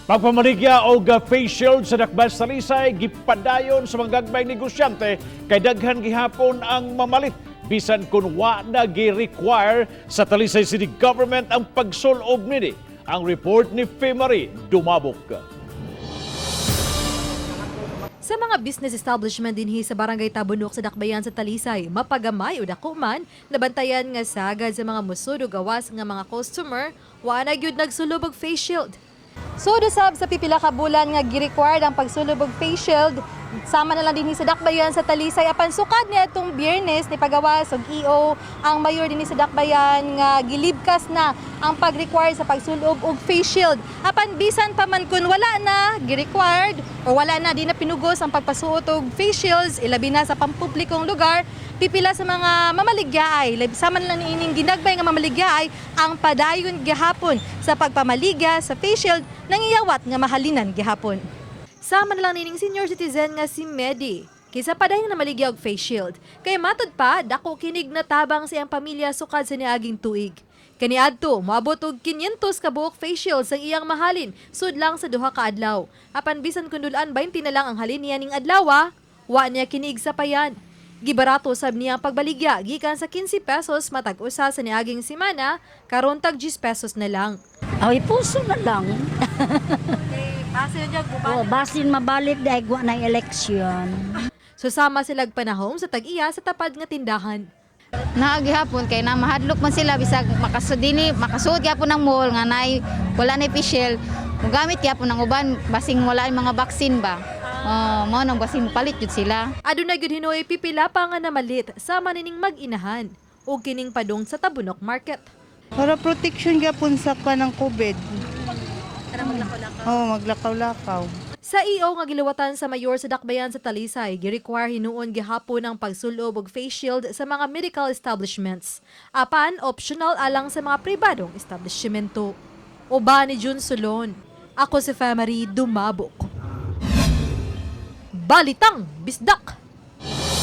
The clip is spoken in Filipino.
Pagpamaligya o face shield sa Dakbayan sa Talisay, gipadayon sa mga gagmayng negosyante kay daghan gihapon ang mamalit bisan kun wa na gi-require sa Talisay City Government ang pagsulob nini. Ang report ni Femari Dumabok. Sa mga business establishment dinhi sa Barangay Tabunok sa Dakbayan sa Talisay, mapagamay o dako man, nabantayan nga sagad sa mga musudo gawas nga mga customer, wa na gyud nagsulob og face shield. So dusab sa pipila ka bulan nga gi-required ang pagsulob og face shield, sama na lang dinhi sa Dakbayan sa Talisay apan sukad ni atong Biyernes ni pagawas og EO ang mayor dinhi sa Dakbayan nga gilibkas na ang pag-require sa pagsulob og face shield. Apan bisan pa man kun wala na gi-required o wala na di na pinugos ang pagpasuot og face shields ilabi na sa pampublikong lugar, pipila sa mga mamaligyaay, sama na lang niining ginagbay nga mamaligyaay ang padayon gihapon sa pagpamaligya sa face shield nang iyawat nga mahalinan gihapon. Sama na lang nining senior citizen nga si Medi. Kisa padayon na maligya og face shield. Kay matod pa, dako kinig na tabang siyang pamilya sukad sa niaging tuig. Kaniadto, moabot og 500 ka buok face shield sa iyang mahalin, sud lang sa duha ka adlaw. Apan bisan kundulan 20 na lang ang halin niya ning adlaw, wa niya kinig sa payan. Gibarato sab niya ang pagbaligya gikan sa 15 pesos matag usa sa niaging semana, karon tag 10 pesos na lang. Ay, puso na lang. Base niya O, basin mabalik dahil wa na eleksyon. Susama silag panahon sa tag-iya sa tapad nga tindahan. Naagihapon kay na mahadlok man sila bisag makasuot gyapon ng mall nga nay wala na official. Mugamit gyapon ng uban basing wala yung mga vaccine ba. Mao nang basing palit jud sila. Aduna gyud hinoy pipila pa nga namalit sama nining mag-inahan ug kining padung sa Tabunok Market. Para protection gyapon sa kanang COVID. Para maglakaw-lakaw. Oh, maglakaw-lakaw. Sa EO nga giluwatan sa mayor sa Dakbayan sa Talisay, gi-require hinuon gihapon ang pagsulob og face shield sa mga medical establishments. Apan optional alang sa mga pribadong establishmento. Uba ni Jun Sulon. Ako si Femari Dumabok. Balitang Bisdak.